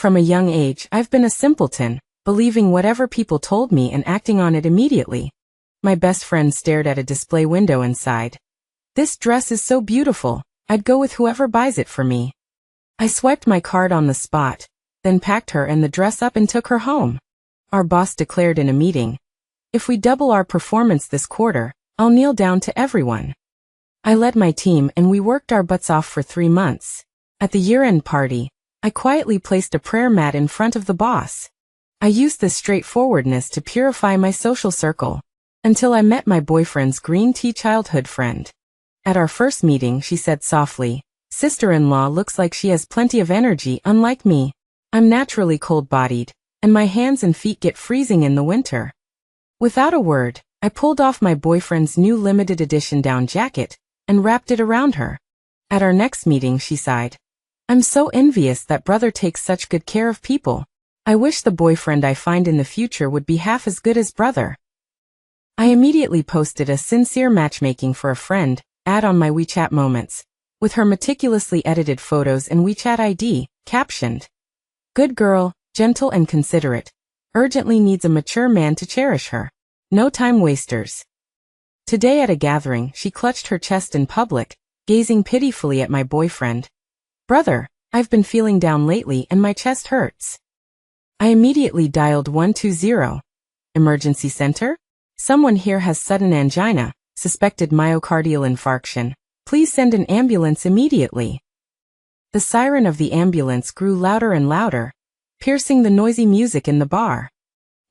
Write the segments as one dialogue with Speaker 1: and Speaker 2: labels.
Speaker 1: From a young age, I've been a simpleton, believing whatever people told me and acting on it immediately. My best friend stared at a display window and sighed. This dress is so beautiful, I'd go with whoever buys it for me. I swiped my card on the spot, then packed her and the dress up and took her home. Our boss declared in a meeting, if we double our performance this quarter, I'll kneel down to everyone. I led my team and we worked our butts off for 3 months. At the year-end party, I quietly placed a prayer mat in front of the boss. I used this straightforwardness to purify my social circle, until I met my boyfriend's green tea childhood friend. At our first meeting, she said softly, "Sister-in-law looks like she has plenty of energy, unlike me. I'm naturally cold-bodied, and my hands and feet get freezing in the winter." Without a word, I pulled off my boyfriend's new limited edition down jacket and wrapped it around her. At our next meeting, she sighed, "I'm so envious that brother takes such good care of people. I wish the boyfriend I find in the future would be half as good as brother." I immediately posted a sincere matchmaking for a friend ad on my WeChat Moments, with her meticulously edited photos and WeChat ID, captioned, "Good girl, gentle and considerate, urgently needs a mature man to cherish her. No time wasters." Today at a gathering, she clutched her chest in public, gazing pitifully at my boyfriend. "Brother, I've been feeling down lately and my chest hurts." I immediately dialed 120. "Emergency center? Someone here has sudden angina, suspected myocardial infarction. Please send an ambulance immediately." The siren of the ambulance grew louder and louder, piercing the noisy music in the bar.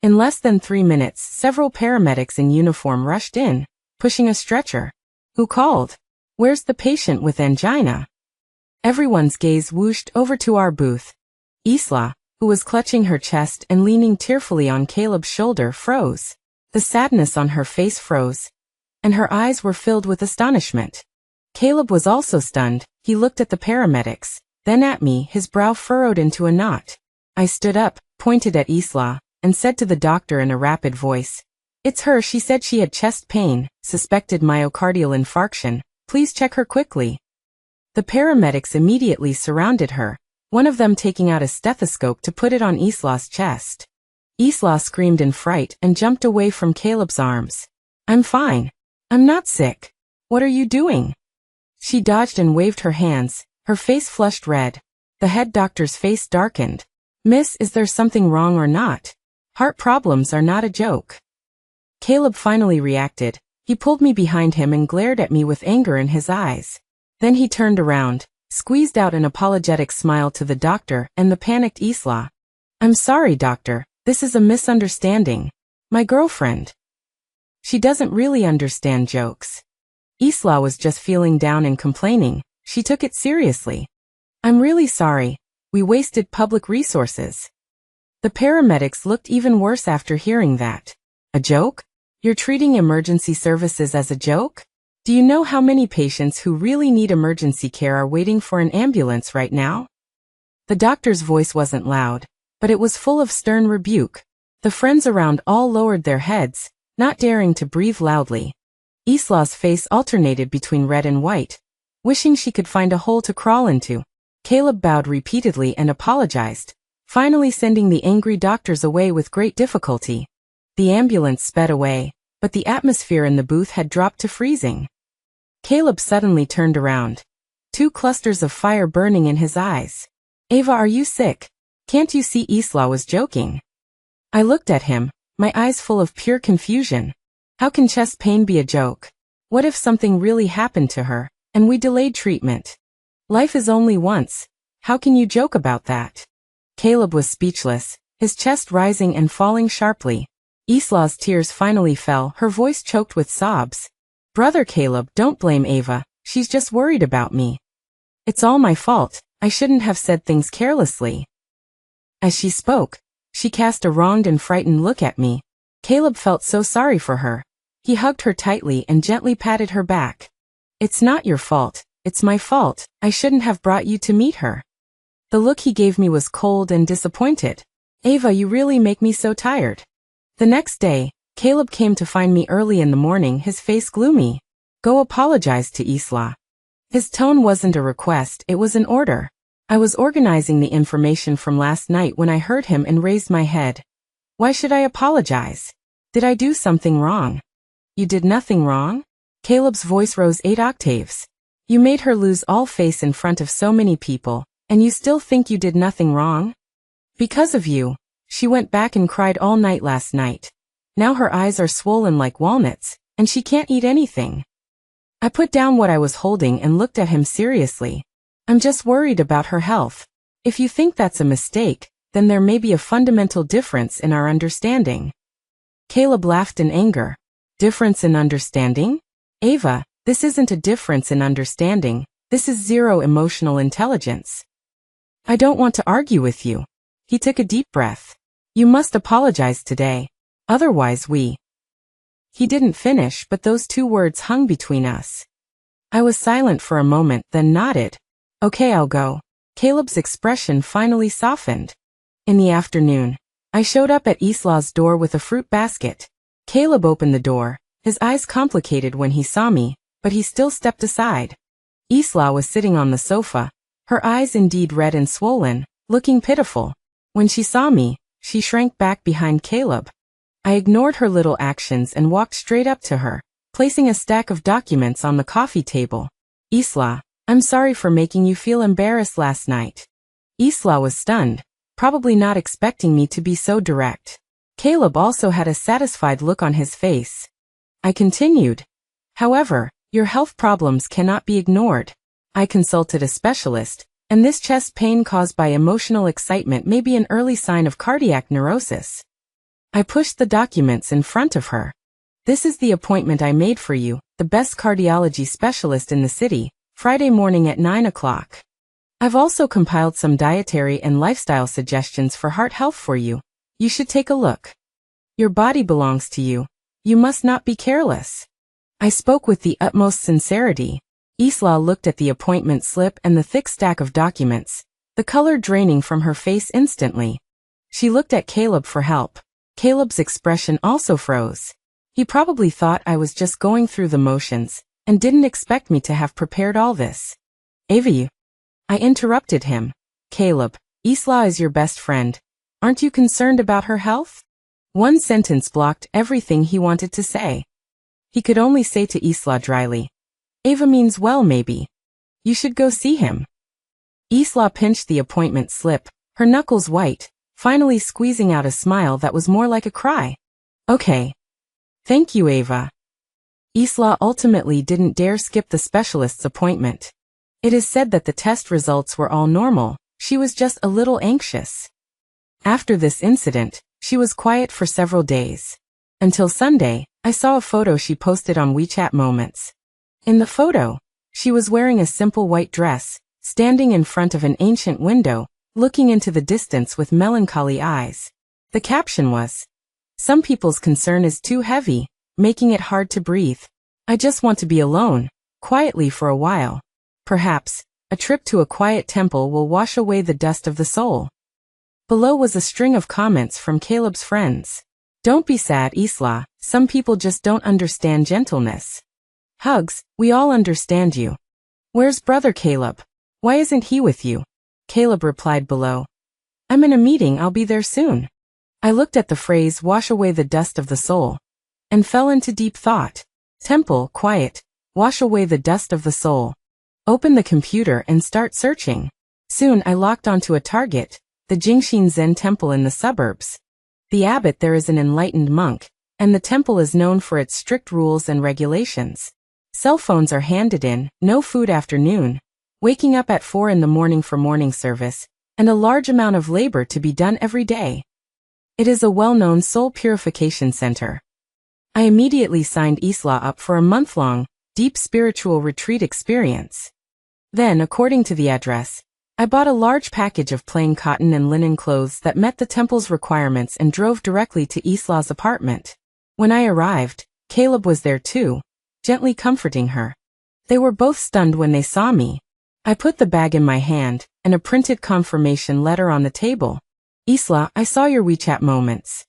Speaker 1: In less than 3 minutes, several paramedics in uniform rushed in, pushing a stretcher. "Who called? Where's the patient with angina?" Everyone's gaze whooshed over to our booth. Isla, who was clutching her chest and leaning tearfully on Caleb's shoulder, froze. The sadness on her face froze, and her eyes were filled with astonishment. Caleb was also stunned. He looked at the paramedics, then at me, his brow furrowed into a knot. I stood up, pointed at Isla, and said to the doctor in a rapid voice, "It's her. She said she had chest pain, suspected myocardial infarction. Please check her quickly." The paramedics immediately surrounded her, one of them taking out a stethoscope to put it on Isla's chest. Isla screamed in fright and jumped away from Caleb's arms. "I'm fine. I'm not sick. What are you doing?" She dodged and waved her hands, her face flushed red. The head doctor's face darkened. "Miss, is there something wrong or not? Heart problems are not a joke." Caleb finally reacted. He pulled me behind him and glared at me with anger in his eyes. Then he turned around, squeezed out an apologetic smile to the doctor and the panicked Isla. "I'm sorry, doctor. This is a misunderstanding. My girlfriend. She doesn't really understand jokes." Isla was just feeling down and complaining. She took it seriously. "I'm really sorry. We wasted public resources." The paramedics looked even worse after hearing that. "A joke? You're treating emergency services as a joke? Do you know how many patients who really need emergency care are waiting for an ambulance right now?" The doctor's voice wasn't loud, but it was full of stern rebuke. The friends around all lowered their heads, not daring to breathe loudly. Isla's face alternated between red and white, wishing she could find a hole to crawl into. Caleb bowed repeatedly and apologized, finally sending the angry doctors away with great difficulty. The ambulance sped away, but the atmosphere in the booth had dropped to freezing. Caleb suddenly turned around, 2 clusters of fire burning in his eyes. "Ava, are you sick? Can't you see Isla was joking?" I looked at him, my eyes full of pure confusion. How can chest pain be a joke? What if something really happened to her, and we delayed treatment? Life is only once. How can you joke about that? Caleb was speechless, his chest rising and falling sharply. Isla's tears finally fell, her voice choked with sobs. "Brother Caleb, don't blame Ava. She's just worried about me. It's all my fault. I shouldn't have said things carelessly." As she spoke, she cast a wronged and frightened look at me. Caleb felt so sorry for her. He hugged her tightly and gently patted her back. "It's not your fault. It's my fault. I shouldn't have brought you to meet her." The look he gave me was cold and disappointed. "Ava, you really make me so tired." The next day, Caleb came to find me early in the morning, his face gloomy. "Go apologize to Isla." His tone wasn't a request, it was an order. I was organizing the information from last night when I heard him and raised my head. Why should I apologize? Did I do something wrong? You did nothing wrong? Caleb's voice rose 8 octaves. You made her lose all face in front of so many people, and you still think you did nothing wrong? Because of you, she went back and cried all night last night. Now her eyes are swollen like walnuts, and she can't eat anything. I put down what I was holding and looked at him seriously. I'm just worried about her health. If you think that's a mistake, then there may be a fundamental difference in our understanding. Caleb laughed in anger. Difference in understanding? Ava, this isn't a difference in understanding, this is zero emotional intelligence. I don't want to argue with you. He took a deep breath. You must apologize today. Otherwise we. He didn't finish, but those 2 words hung between us. I was silent for a moment, then nodded. Okay, I'll go. Caleb's expression finally softened. In the afternoon, I showed up at Isla's door with a fruit basket. Caleb opened the door, his eyes complicated when he saw me, but he still stepped aside. Isla was sitting on the sofa, her eyes indeed red and swollen, looking pitiful. When she saw me, she shrank back behind Caleb. I ignored her little actions and walked straight up to her, placing a stack of documents on the coffee table. Isla, I'm sorry for making you feel embarrassed last night. Isla was stunned, probably not expecting me to be so direct. Caleb also had a satisfied look on his face. I continued. However, your health problems cannot be ignored. I consulted a specialist, and this chest pain caused by emotional excitement may be an early sign of cardiac neurosis. I pushed the documents in front of her. This is the appointment I made for you, the best cardiology specialist in the city, Friday morning at 9 o'clock. I've also compiled some dietary and lifestyle suggestions for heart health for you. You should take a look. Your body belongs to you. You must not be careless. I spoke with the utmost sincerity. Isla looked at the appointment slip and the thick stack of documents, the color draining from her face instantly. She looked at Caleb for help. Caleb's expression also froze. He probably thought I was just going through the motions, and didn't expect me to have prepared all this. Ava, I interrupted him. Caleb, Isla is your best friend. Aren't you concerned about her health? One sentence blocked everything he wanted to say. He could only say to Isla dryly, Ava means well maybe. You should go see him. Isla pinched the appointment slip, her knuckles white, finally squeezing out a smile that was more like a cry. Okay. Thank you, Ava. Isla ultimately didn't dare skip the specialist's appointment. It is said that the test results were all normal, she was just a little anxious. After this incident, she was quiet for several days. Until Sunday, I saw a photo she posted on WeChat Moments. In the photo, she was wearing a simple white dress, standing in front of an ancient window, looking into the distance with melancholy eyes. The caption was, "Some people's concern is too heavy, making it hard to breathe. I just want to be alone, quietly for a while. Perhaps, a trip to a quiet temple will wash away the dust of the soul." Below was a string of comments from Caleb's friends. Don't be sad, Isla, some people just don't understand gentleness. Hugs, we all understand you. Where's brother Caleb? Why isn't he with you? Caleb replied below. I'm in a meeting, I'll be there soon. I looked at the phrase wash away the dust of the soul, and fell into deep thought. Temple, quiet, wash away the dust of the soul. Open the computer and start searching. Soon I locked onto a target, the Jingxin Zen temple in the suburbs. The abbot there is an enlightened monk, and the temple is known for its strict rules and regulations. Cell phones are handed in, no food after noon, waking up at 4 in the morning for morning service, and a large amount of labor to be done every day. It is a well-known soul purification center. I immediately signed Isla up for a month-long, deep spiritual retreat experience. Then, according to the address, I bought a large package of plain cotton and linen clothes that met the temple's requirements and drove directly to Isla's apartment. When I arrived, Caleb was there too, gently comforting her. They were both stunned when they saw me. I put the bag in my hand, and a printed confirmation letter on the table. Isla, I saw your WeChat Moments.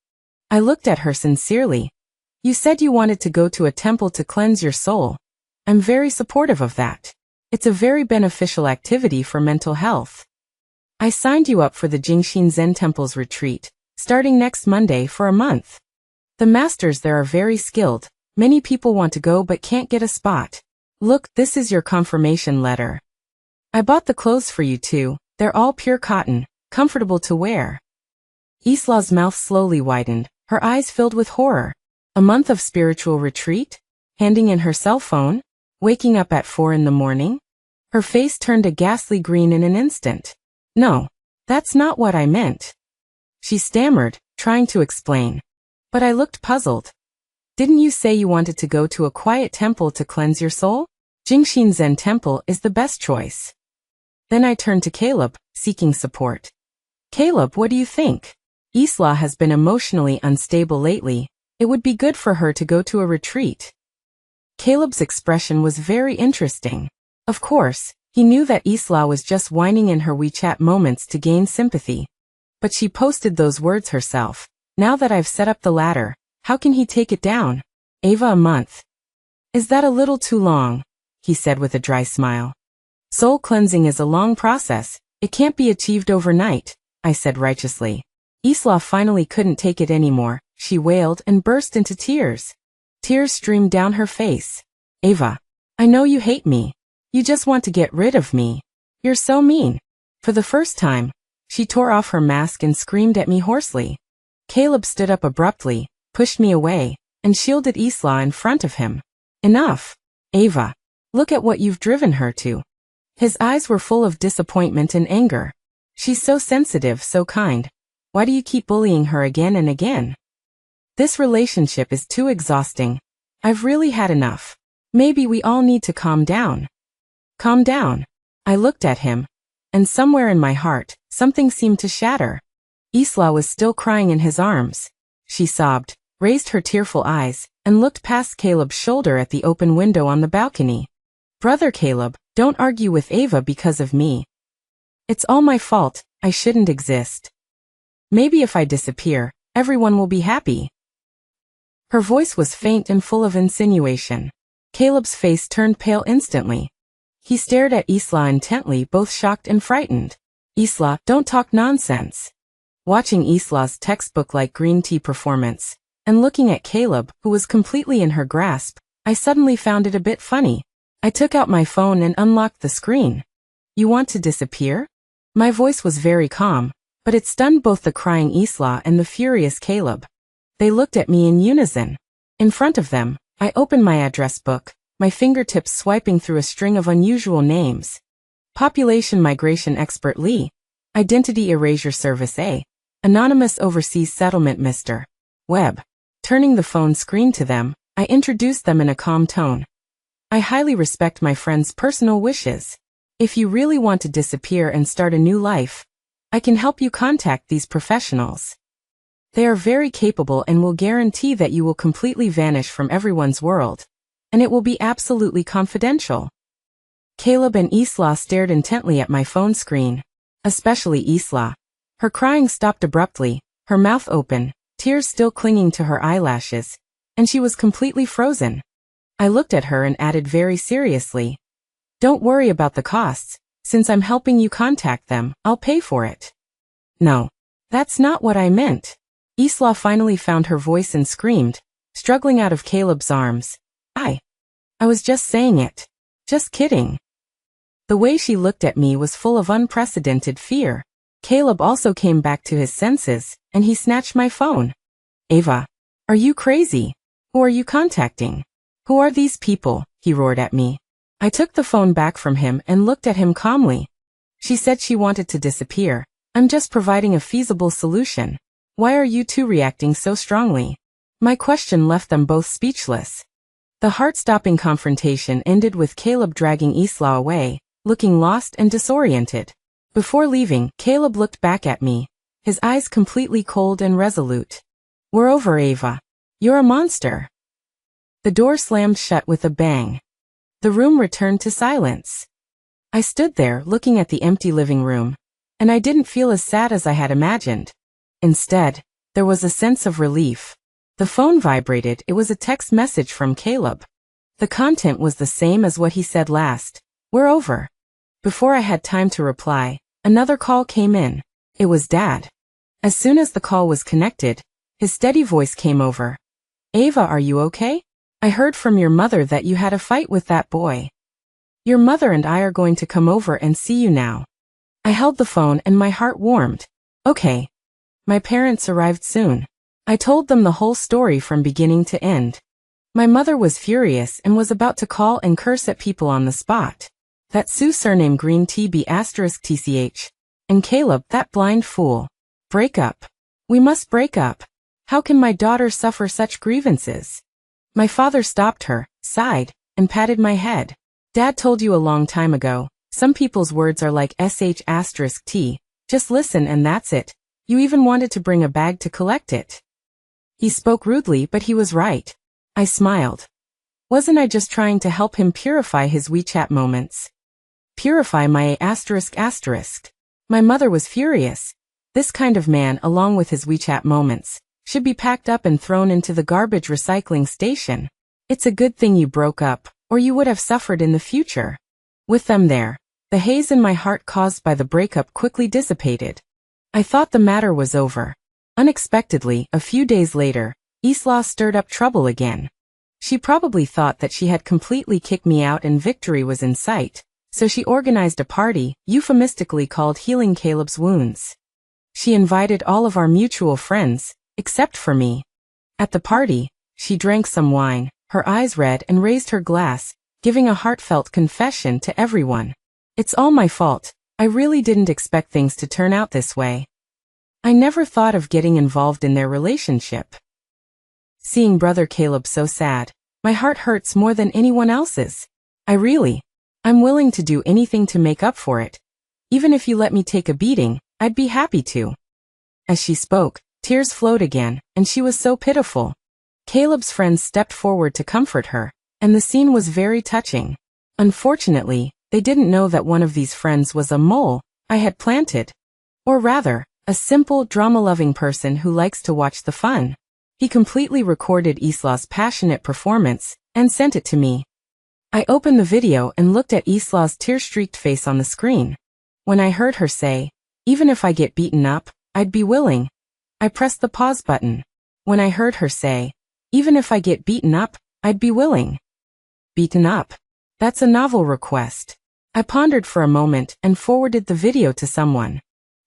Speaker 1: I looked at her sincerely. You said you wanted to go to a temple to cleanse your soul. I'm very supportive of that. It's a very beneficial activity for mental health. I signed you up for the Jingshin Zen Temple's retreat, starting next Monday for a month. The masters there are very skilled. Many people want to go but can't get a spot. Look, this is your confirmation letter. I bought the clothes for you too. They're all pure cotton, comfortable to wear. Isla's mouth slowly widened, her eyes filled with horror. A month of spiritual retreat? Handing in her cell phone? Waking up at 4 in the morning? Her face turned a ghastly green in an instant. No, that's not what I meant. She stammered, trying to explain. But I looked puzzled. Didn't you say you wanted to go to a quiet temple to cleanse your soul? Jingshin Zen Temple is the best choice. Then I turned to Caleb, seeking support. Caleb, what do you think? Isla has been emotionally unstable lately. It would be good for her to go to a retreat. Caleb's expression was very interesting. Of course, he knew that Isla was just whining in her WeChat moments to gain sympathy. But she posted those words herself. Now that I've set up the ladder, how can he take it down? Ava, a month. Is that a little too long? He said with a dry smile. Soul cleansing is a long process. It can't be achieved overnight, I said righteously. Isla finally couldn't take it anymore. She wailed and burst into tears. Tears streamed down her face. Ava, I know you hate me. You just want to get rid of me. You're so mean. For the first time, she tore off her mask and screamed at me hoarsely. Caleb stood up abruptly, pushed me away, and shielded Isla in front of him. Enough. Ava, look at what you've driven her to. His eyes were full of disappointment and anger. She's so sensitive, so kind. Why do you keep bullying her again and again? This relationship is too exhausting. I've really had enough. Maybe we all need to calm down. Calm down. I looked at him, and somewhere in my heart, something seemed to shatter. Isla was still crying in his arms. She sobbed, raised her tearful eyes, and looked past Caleb's shoulder at the open window on the balcony. Brother Caleb, don't argue with Ava because of me. It's all my fault. I shouldn't exist. Maybe if I disappear, everyone will be happy. Her voice was faint and full of insinuation. Caleb's face turned pale instantly. He stared at Isla intently, both shocked and frightened. Isla, don't talk nonsense. Watching Isla's textbook-like green tea performance, and looking at Caleb, who was completely in her grasp, I suddenly found it a bit funny. I took out my phone and unlocked the screen. You want to disappear? My voice was very calm, but it stunned both the crying Isla and the furious Caleb. They looked at me in unison. In front of them, I opened my address book, my fingertips swiping through a string of unusual names. Population Migration Expert Lee. Identity Erasure Service A. Anonymous Overseas Settlement Mr. Webb. Turning the phone screen to them, I introduced them in a calm tone. I highly respect my friend's personal wishes. If you really want to disappear and start a new life, I can help you contact these professionals. They are very capable and will guarantee that you will completely vanish from everyone's world, and it will be absolutely confidential. Caleb and Isla stared intently at my phone screen, especially Isla. Her crying stopped abruptly, her mouth open, tears still clinging to her eyelashes, and she was completely frozen. I looked at her and added very seriously, "Don't worry about the costs. Since I'm helping you contact them, I'll pay for it." No, that's not what I meant. Isla finally found her voice and screamed, struggling out of Caleb's arms. I was just saying it. Just kidding. The way she looked at me was full of unprecedented fear. Caleb also came back to his senses, and he snatched my phone. Ava, are you crazy? Who are you contacting? Who are these people? He roared at me. I took the phone back from him and looked at him calmly. She said she wanted to disappear. I'm just providing a feasible solution. Why are you two reacting so strongly? My question left them both speechless. The heart-stopping confrontation ended with Caleb dragging Isla away, looking lost and disoriented. Before leaving, Caleb looked back at me, his eyes completely cold and resolute. We're over, Ava. You're a monster. The door slammed shut with a bang. The room returned to silence. I stood there looking at the empty living room, and I didn't feel as sad as I had imagined. Instead, there was a sense of relief. The phone vibrated. It was a text message from Caleb. The content was the same as what he said last. We're over. Before I had time to reply, Another call came in. It was Dad. As soon as the call was connected, his steady voice came over. Ava, are you okay? I heard from your mother that you had a fight with that boy. Your mother and I are going to come over and see you now. I held the phone and my heart warmed. Okay. My parents arrived soon. I told them the whole story from beginning to end. My mother was furious and was about to call and curse at people on the spot. That Sue surname Green TB *TCH. And Caleb, that blind fool. Break up. We must break up. How can my daughter suffer such grievances? My father stopped her, sighed, and patted my head. Dad told you a long time ago, some people's words are like *T. Just listen and that's it. You even wanted to bring a bag to collect it. He spoke rudely, but he was right. I smiled. Wasn't I just trying to help him purify his WeChat moments? Purify my ***. My mother was furious. This kind of man, along with his WeChat moments, should be packed up and thrown into the garbage recycling station. It's a good thing you broke up, or you would have suffered in the future. With them there, the haze in my heart caused by the breakup quickly dissipated. I thought the matter was over. Unexpectedly, a few days later, Isla stirred up trouble again. She probably thought that she had completely kicked me out and victory was in sight, so she organized a party, euphemistically called Healing Caleb's Wounds. She invited all of our mutual friends, except for me. At the party, she drank some wine, her eyes red, and raised her glass, giving a heartfelt confession to everyone. It's all my fault. I really didn't expect things to turn out this way. I never thought of getting involved in their relationship. Seeing brother Caleb so sad, my heart hurts more than anyone else's. I'm willing to do anything to make up for it. Even if you let me take a beating, I'd be happy to. As she spoke, tears flowed again, and she was so pitiful. Caleb's friends stepped forward to comfort her, and the scene was very touching. Unfortunately, they didn't know that one of these friends was a mole I had planted. Or rather, a simple, drama-loving person who likes to watch the fun. He completely recorded Isla's passionate performance and sent it to me. I opened the video and looked at Isla's tear-streaked face on the screen. When I heard her say, "Even if I get beaten up, I'd be willing," I pressed the pause button. When I heard her say, "Even if I get beaten up, I'd be willing." Beaten up. That's a novel request. I pondered for a moment and forwarded the video to someone.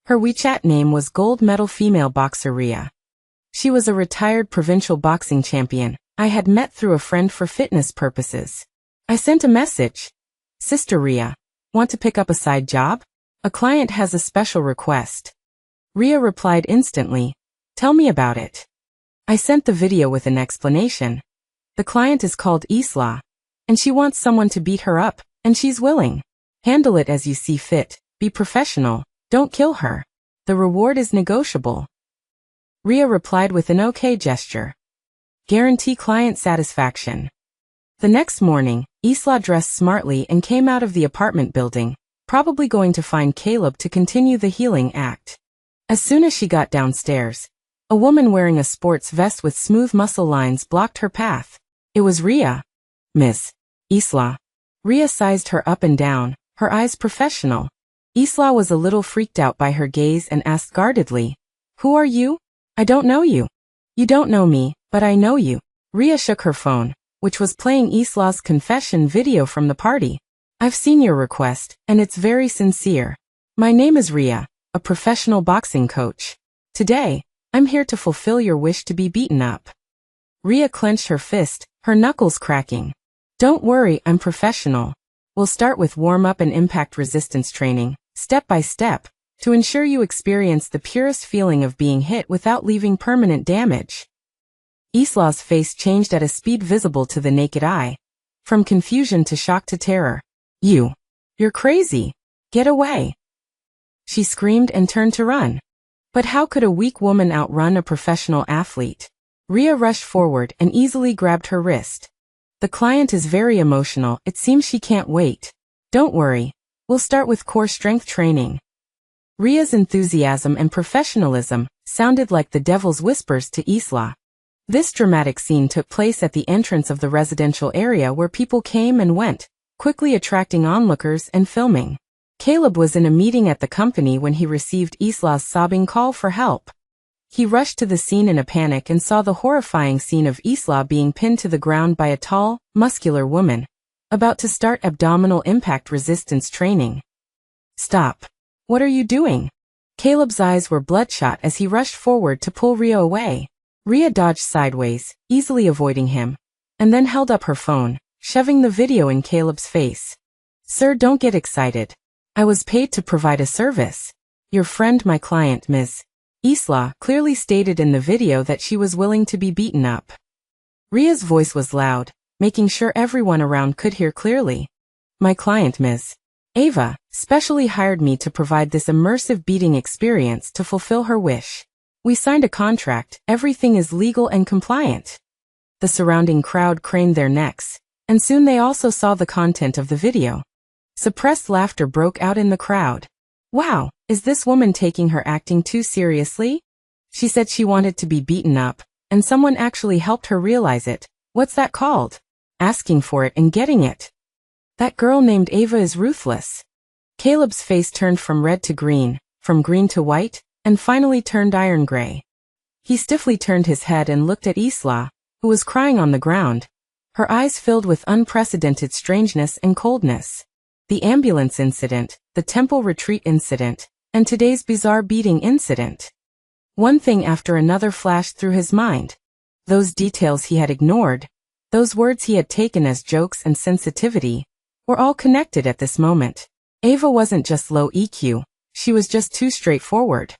Speaker 1: Her WeChat name was Gold Medal Female Boxer Ria. She was a retired provincial boxing champion I had met through a friend for fitness purposes. I sent a message. "Sister Ria, want to pick up a side job? A client has a special request." Ria replied instantly, "Tell me about it." I sent the video with an explanation. The client is called Isla, and she wants someone to beat her up, and she's willing. Handle it as you see fit, be professional, don't kill her. The reward is negotiable. Ria replied with an okay gesture. Guarantee client satisfaction. The next morning, Isla dressed smartly and came out of the apartment building, probably going to find Caleb to continue the healing act. As soon as she got downstairs, a woman wearing a sports vest with smooth muscle lines blocked her path. It was Ria. "Miss Isla." Ria sized her up and down, her eyes professional. Isla was a little freaked out by her gaze and asked guardedly, "Who are you? I don't know you." "You don't know me, but I know you." Ria shook her phone, which was playing Isla's confession video from the party. "I've seen your request, and it's very sincere. My name is Ria, a professional boxing coach. Today, I'm here to fulfill your wish to be beaten up." Ria clenched her fist, her knuckles cracking. "Don't worry, I'm professional. We'll start with warm-up and impact resistance training, step by step, to ensure you experience the purest feeling of being hit without leaving permanent damage." Isla's face changed at a speed visible to the naked eye. From confusion to shock to terror. You're crazy. Get away." She screamed and turned to run. But how could a weak woman outrun a professional athlete? Ria rushed forward and easily grabbed her wrist. "The client is very emotional, it seems she can't wait. Don't worry, we'll start with core strength training." Ria's enthusiasm and professionalism sounded like the devil's whispers to Isla. This dramatic scene took place at the entrance of the residential area where people came and went, quickly attracting onlookers and filming. Caleb was in a meeting at the company when he received Isla's sobbing call for help. He rushed to the scene in a panic and saw the horrifying scene of Isla being pinned to the ground by a tall, muscular woman, about to start abdominal impact resistance training. "Stop. What are you doing?" Caleb's eyes were bloodshot as he rushed forward to pull Rhea away. Rhea dodged sideways, easily avoiding him, and then held up her phone, shoving the video in Caleb's face. "Sir, don't get excited. I was paid to provide a service. Your friend, my client, Ms. Isla, clearly stated in the video that she was willing to be beaten up." Rhea's voice was loud, making sure everyone around could hear clearly. "My client, Ms. Ava, specially hired me to provide this immersive beating experience to fulfill her wish. We signed a contract, everything is legal and compliant." The surrounding crowd craned their necks, and soon they also saw the content of the video. Suppressed laughter broke out in the crowd. "Wow, is this woman taking her acting too seriously? She said she wanted to be beaten up, and someone actually helped her realize it. What's that called? Asking for it and getting it. That girl named Ava is ruthless." Caleb's face turned from red to green, from green to white, and finally turned iron gray. He stiffly turned his head and looked at Isla, who was crying on the ground, her eyes filled with unprecedented strangeness and coldness. The ambulance incident, the temple retreat incident, and today's bizarre beating incident. One thing after another flashed through his mind. Those details he had ignored, those words he had taken as jokes and sensitivity, were all connected at this moment. Ava wasn't just low EQ, she was just too straightforward.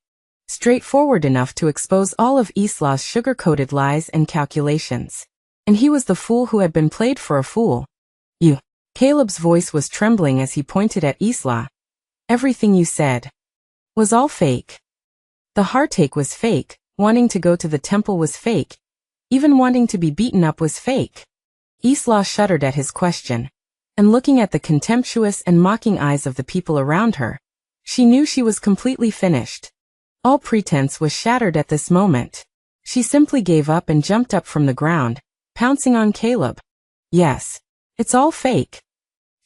Speaker 1: Straightforward enough to expose all of Isla's sugar-coated lies and calculations. And he was the fool who had been played for a fool. "You." Caleb's voice was trembling as he pointed at Isla. "Everything you said was all fake. The heartache was fake, wanting to go to the temple was fake, even wanting to be beaten up was fake." Isla shuddered at his question, and looking at the contemptuous and mocking eyes of the people around her, she knew she was completely finished. All pretense was shattered at this moment. She simply gave up and jumped up from the ground, pouncing on Caleb. "Yes, it's all fake,"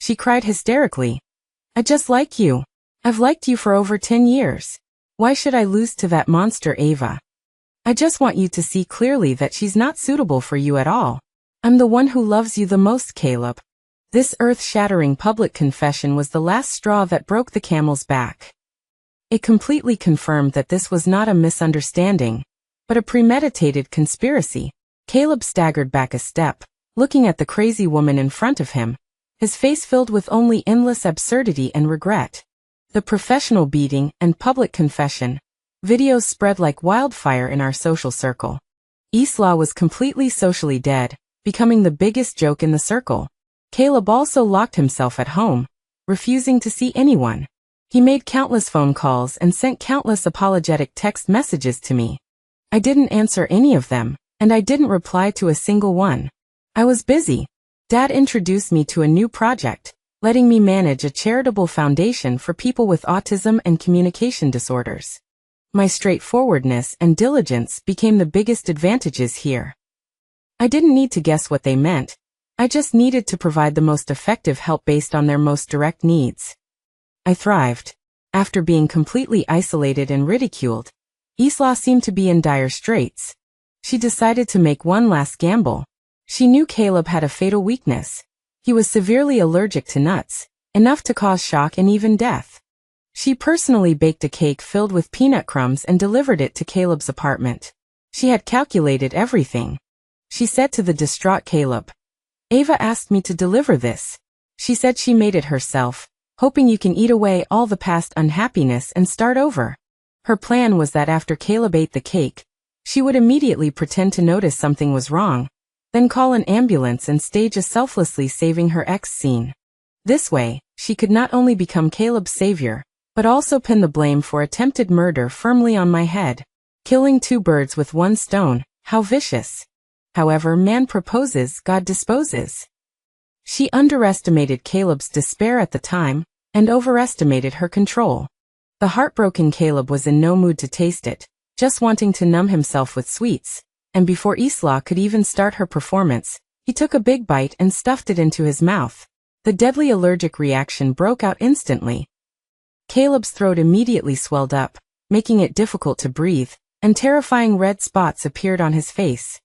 Speaker 1: she cried hysterically. "I just like you. I've liked you for over 10 years. Why should I lose to that monster Ava? I just want you to see clearly that she's not suitable for you at all. I'm the one who loves you the most, Caleb." This earth-shattering public confession was the last straw that broke the camel's back. It completely confirmed that this was not a misunderstanding, but a premeditated conspiracy. Caleb staggered back a step, looking at the crazy woman in front of him, his face filled with only endless absurdity and regret. The professional beating and public confession videos spread like wildfire in our social circle. Isla was completely socially dead, becoming the biggest joke in the circle. Caleb also locked himself at home, refusing to see anyone. He made countless phone calls and sent countless apologetic text messages to me. I didn't answer any of them, and I didn't reply to a single one. I was busy. Dad introduced me to a new project, letting me manage a charitable foundation for people with autism and communication disorders. My straightforwardness and diligence became the biggest advantages here. I didn't need to guess what they meant. I just needed to provide the most effective help based on their most direct needs. I thrived. After being completely isolated and ridiculed, Isla seemed to be in dire straits. She decided to make one last gamble. She knew Caleb had a fatal weakness. He was severely allergic to nuts, enough to cause shock and even death. She personally baked a cake filled with peanut crumbs and delivered it to Caleb's apartment. She had calculated everything. She said to the distraught Caleb, "Ava asked me to deliver this. She said she made it herself, hoping you can eat away all the past unhappiness and start over." Her plan was that after Caleb ate the cake, she would immediately pretend to notice something was wrong, then call an ambulance and stage a selflessly saving her ex scene. This way, she could not only become Caleb's savior, but also pin the blame for attempted murder firmly on my head. Killing two birds with one stone, how vicious. However man proposes, God disposes. She underestimated Caleb's despair at the time, and overestimated her control. The heartbroken Caleb was in no mood to taste it, just wanting to numb himself with sweets, and before Isla could even start her performance, he took a big bite and stuffed it into his mouth. The deadly allergic reaction broke out instantly. Caleb's throat immediately swelled up, making it difficult to breathe, and terrifying red spots appeared on his face.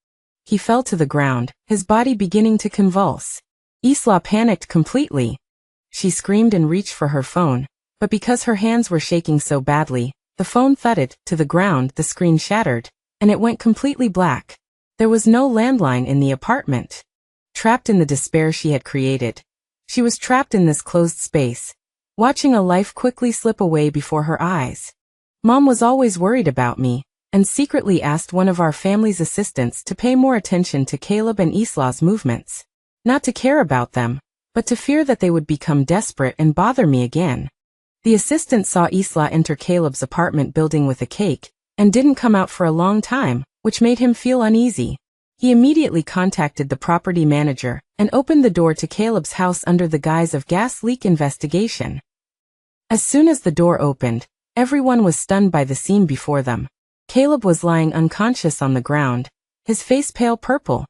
Speaker 1: He fell to the ground, his body beginning to convulse. Isla panicked completely. She screamed and reached for her phone, but because her hands were shaking so badly, the phone thudded to the ground, the screen shattered, and it went completely black. There was no landline in the apartment. Trapped in the despair she had created, she was trapped in this closed space, watching a life quickly slip away before her eyes. Mom was always worried about me, and secretly asked one of our family's assistants to pay more attention to Caleb and Isla's movements. Not to care about them, but to fear that they would become desperate and bother me again. The assistant saw Isla enter Caleb's apartment building with a cake, and didn't come out for a long time, which made him feel uneasy. He immediately contacted the property manager, and opened the door to Caleb's house under the guise of gas leak investigation. As soon as the door opened, everyone was stunned by the scene before them. Caleb was lying unconscious on the ground, his face pale purple,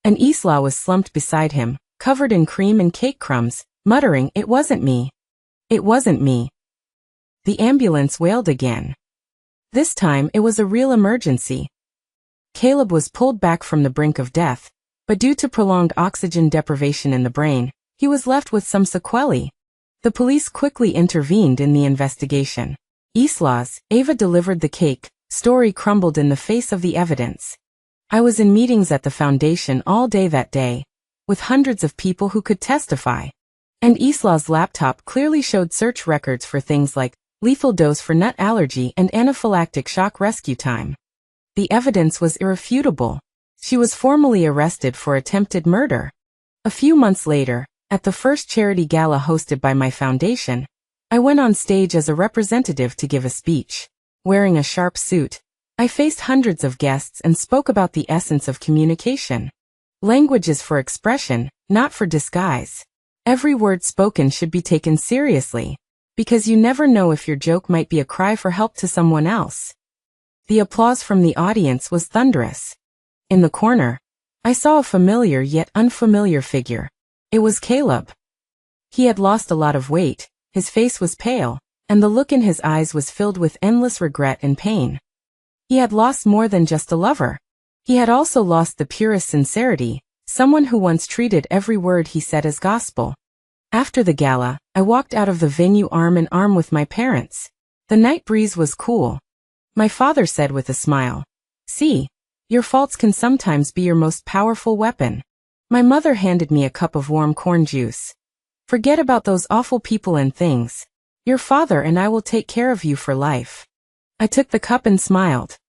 Speaker 1: and Isla was slumped beside him, covered in cream and cake crumbs, muttering, "It wasn't me. It wasn't me." The ambulance wailed again. This time it was a real emergency. Caleb was pulled back from the brink of death, but due to prolonged oxygen deprivation in the brain, he was left with some sequelae. The police quickly intervened in the investigation. Isla's, Ava delivered the cake, story crumbled in the face of the evidence. I was in meetings at the foundation all day that day, with hundreds of people who could testify. And Isla's laptop clearly showed search records for things like lethal dose for nut allergy and anaphylactic shock rescue time. The evidence was irrefutable. She was formally arrested for attempted murder. A few months later, at the first charity gala hosted by my foundation, I went on stage as a representative to give a speech. Wearing a sharp suit, I faced hundreds of guests and spoke about the essence of communication. Language is for expression, not for disguise. Every word spoken should be taken seriously, because you never know if your joke might be a cry for help to someone else. The applause from the audience was thunderous. In the corner, I saw a familiar yet unfamiliar figure. It was Caleb. He had lost a lot of weight, his face was pale, and the look in his eyes was filled with endless regret and pain. He had lost more than just a lover. He had also lost the purest sincerity, someone who once treated every word he said as gospel. After the gala, I walked out of the venue arm in arm with my parents. The night breeze was cool. My father said with a smile, "See, your faults can sometimes be your most powerful weapon." My mother handed me a cup of warm corn juice. "Forget about those awful people and things. Your father and I will take care of you for life." I took the cup and smiled.